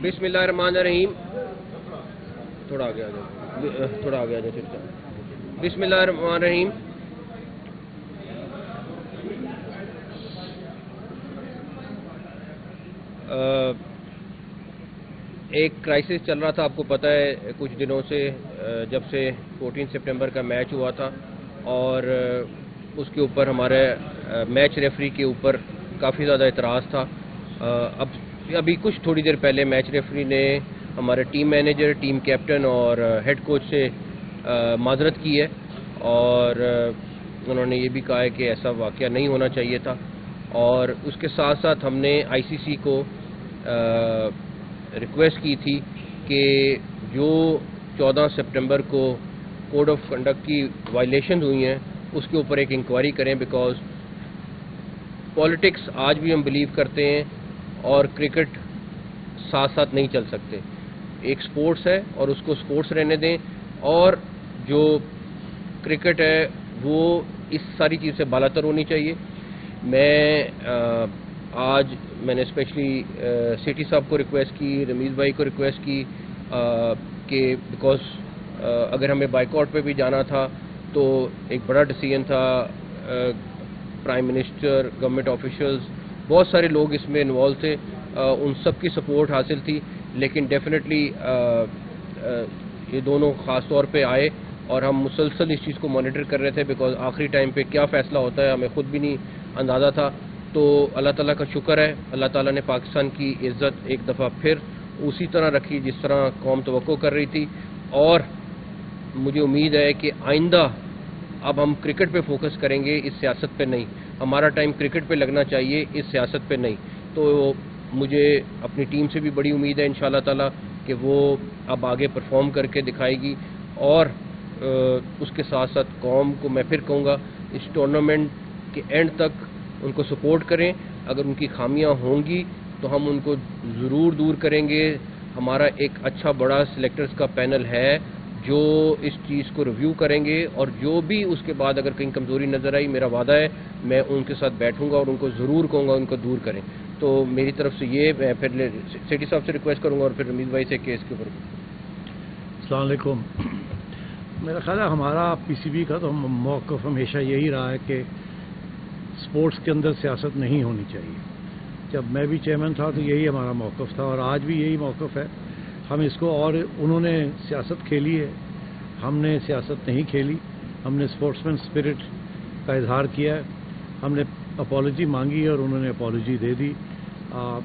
बिस्मिल्लाहिर्रहमानिर्रहीम। थोड़ा आगे आ जाओ, थोड़ा आगे आ जाओ। बिस्मिल्लाहिर्रहमानिर्रहीम। एक क्राइसिस चल रहा था, आपको पता है कुछ दिनों से, जब से 14 सितंबर का मैच हुआ था और उसके ऊपर हमारे मैच रेफरी के ऊपर काफ़ी ज़्यादा इतराज़ था। अभी कुछ थोड़ी देर पहले मैच रेफरी ने हमारे टीम मैनेजर, टीम कैप्टन और हेड कोच से माजरत की है और उन्होंने ये भी कहा है कि ऐसा वाक़या नहीं होना चाहिए था। और उसके साथ साथ हमने आईसीसी को रिक्वेस्ट की थी कि जो 14 सितंबर को कोड ऑफ कंडक्ट की वायलेशन हुई हैं उसके ऊपर एक इंक्वायरी करें, बिकॉज पॉलिटिक्स आज भी हम बिलीव करते हैं और क्रिकेट साथ साथ नहीं चल सकते। एक स्पोर्ट्स है और उसको स्पोर्ट्स रहने दें, और जो क्रिकेट है वो इस सारी चीज़ से बालातर होनी चाहिए। आज मैंने स्पेशली सिटी साहब को रिक्वेस्ट की, रमीज़ भाई को रिक्वेस्ट की कि बिकॉज अगर हमें बाइकआउट पे भी जाना था तो एक बड़ा डिसीजन था, प्राइम मिनिस्टर, गवर्नमेंट ऑफिशियल्स, बहुत सारे लोग इसमें इन्वॉल्व थे, उन सब की सपोर्ट हासिल थी। लेकिन डेफिनेटली ये दोनों ख़ास तौर पे आए और हम मुसलसल इस चीज़ को मॉनिटर कर रहे थे, बिकॉज आखिरी टाइम पे क्या फ़ैसला होता है हमें ख़ुद भी नहीं अंदाज़ा था। तो अल्लाह ताला का शुक्र है, अल्लाह ताला ने पाकिस्तान की इज़्ज़त एक दफ़ा फिर उसी तरह रखी जिस तरह कौम तवक्को कर रही थी। और मुझे उम्मीद है कि आइंदा अब हम क्रिकेट पे फोकस करेंगे, इस सियासत पे नहीं। हमारा टाइम क्रिकेट पे लगना चाहिए, इस सियासत पे नहीं। तो मुझे अपनी टीम से भी बड़ी उम्मीद है इंशाअल्लाह ताला कि वो अब आगे परफॉर्म करके दिखाएगी। और उसके साथ साथ कौम को मैं फिर कहूँगा, इस टूर्नामेंट के एंड तक उनको सपोर्ट करें। अगर उनकी खामियां होंगी तो हम उनको ज़रूर दूर करेंगे। हमारा एक अच्छा बड़ा सिलेक्टर्स का पैनल है जो इस चीज़ को रिव्यू करेंगे, और जो भी उसके बाद अगर कहीं कमज़ोरी नज़र आई, मेरा वादा है मैं उनके साथ बैठूंगा और उनको ज़रूर कहूँगा उनको दूर करें। तो मेरी तरफ से ये, मैं फिर सिटी साहब से रिक्वेस्ट करूँगा और फिर रमीज़ भाई से केस के ऊपर। अस्सलाम वालेकुम। मेरा ख्याल है हमारा पीसीबी का तो मौक़िफ़ हमेशा यही रहा है कि स्पोर्ट्स के अंदर सियासत नहीं होनी चाहिए। जब मैं भी चेयरमैन था तो यही हमारा मौक़िफ़ था और आज भी यही मौक़िफ़ है। हम इसको, और उन्होंने सियासत खेली है, हमने सियासत नहीं खेली। हमने स्पोर्ट्समैन स्पिरिट का इजहार किया है, हमने अपॉलॉजी मांगी और उन्होंने अपॉलॉजी दे दी।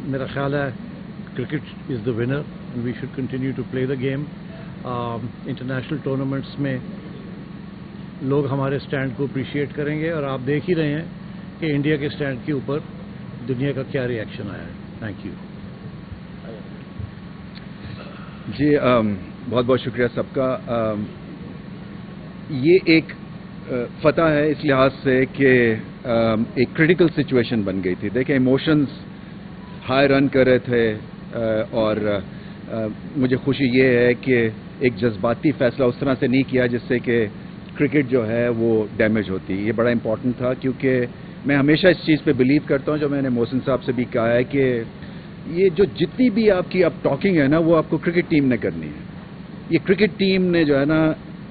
मेरा ख्याल है cricket is the winner and we should continue to play the game. International tournaments में लोग हमारे स्टैंड को अप्रिशिएट करेंगे और आप देख ही रहे हैं कि इंडिया के स्टैंड के ऊपर दुनिया का क्या रिएक्शन आया है। थैंक यू जी। बहुत बहुत शुक्रिया सबका। ये एक फतह है इस लिहाज से कि एक क्रिटिकल सिचुएशन बन गई थी। देखें, इमोशंस हाई रन कर रहे थे और मुझे खुशी ये है कि एक जज्बाती फैसला उस तरह से नहीं किया जिससे कि क्रिकेट जो है वो डैमेज होती। ये बड़ा इंपॉर्टेंट था, क्योंकि मैं हमेशा इस चीज़ पे बिलीव करता हूँ, जो मैंने मोहसिन साहब से भी कहा है, कि ये जो जितनी भी आपकी अब टॉकिंग है ना, वो आपको क्रिकेट टीम ने करनी है। ये क्रिकेट टीम ने जो है ना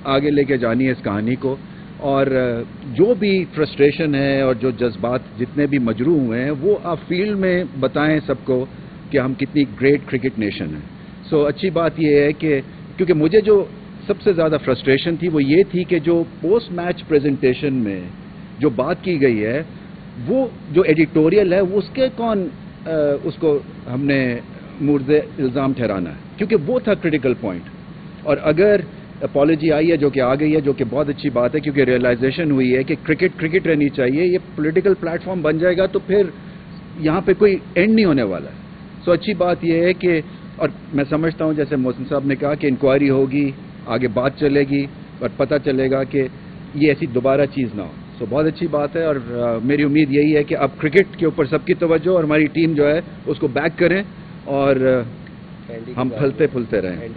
आगे लेके जानी है इस कहानी को, और जो भी फ्रस्ट्रेशन है और जो जज्बात जितने भी मजरू हुए हैं वो आप फील्ड में बताएं सबको कि हम कितनी ग्रेट क्रिकेट नेशन है। सो अच्छी बात यह है कि, क्योंकि मुझे जो सबसे ज़्यादा फ्रस्ट्रेशन थी वो ये थी कि जो पोस्ट मैच प्रेजेंटेशन में जो बात की गई है, वो जो एडिटोरियल है वो उसके कौन उसको हमने मुर्दे इल्ज़ाम ठहराना है, क्योंकि वो था क्रिटिकल पॉइंट। और अगर اپالوجی آئی ہے جو کہ آ گئی ہے، جو کہ بہت اچھی بات ہے، کیونکہ ریئلائزیشن ہوئی ہے کہ کرکٹ رہنی چاہیے. یہ پولیٹیکل پلیٹ فارم بن جائے گا تو پھر یہاں پہ کوئی اینڈ نہیں ہونے والا ہے. سو اچھی بات یہ ہے کہ، اور میں سمجھتا ہوں جیسے محسن صاحب نے کہا کہ انکوائری ہوگی، آگے بات چلے گی اور پتہ چلے گا کہ یہ ایسی دوبارہ چیز نہ ہو. سو بہت اچھی بات ہے، اور میری امید یہی ہے کہ اب کرکٹ کے اوپر سب کی توجہ اور ہماری ٹیم جو ہے اس کو بیک کریں اور ہم پھلتے پھلتے رہیں.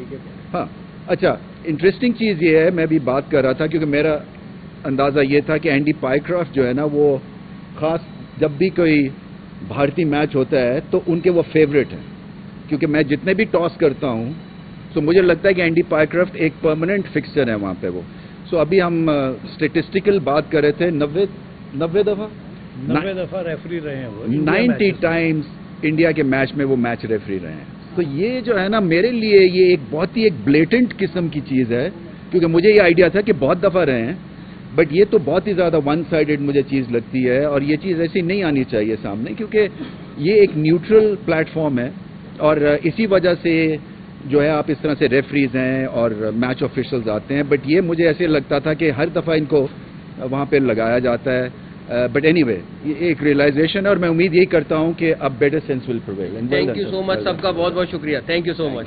ہاں اچھا، انٹرسٹنگ چیز یہ ہے، میں بھی بات کر رہا تھا کیونکہ میرا اندازہ یہ تھا کہ اینڈی پائیکرافٹ جو ہے نا، وہ خاص جب بھی کوئی بھارتی میچ ہوتا ہے تو ان کے وہ فیوریٹ ہیں، کیونکہ میں جتنے بھی ٹاس کرتا ہوں تو مجھے لگتا ہے کہ اینڈی پائیکرافٹ ایک پرماننٹ فکسچر ہے وہاں پہ وہ. سو ابھی ہم اسٹیٹسٹیکل بات کر رہے تھے، 90 دفعہ ریفری رہے ہیں وہ، 90 ٹائمز انڈیا کے میچ میں وہ میچ ریفری رہے ہیں. تو یہ جو ہے نا میرے لیے یہ ایک بہت ہی ایک بلیٹنٹ قسم کی چیز ہے، کیونکہ مجھے یہ آئیڈیا تھا کہ بہت دفعہ رہے ہیں، بٹ یہ تو بہت ہی زیادہ ون سائیڈڈ مجھے چیز لگتی ہے، اور یہ چیز ایسی نہیں آنی چاہیے سامنے، کیونکہ یہ ایک نیوٹرل پلیٹ فارم ہے، اور اسی وجہ سے جو ہے آپ اس طرح سے ریفریز ہیں اور میچ آفیشلز آتے ہیں. بٹ یہ مجھے ایسے لگتا تھا کہ ہر دفعہ ان کو وہاں پہ لگایا جاتا ہے. بٹ اینی وے یہ ایک ریئلائزیشن ہے، اور میں امید یہی کرتا ہوں کہ اب better sense will prevail. Thank you so much, سب کا بہت بہت شکریہ. Thank you so much.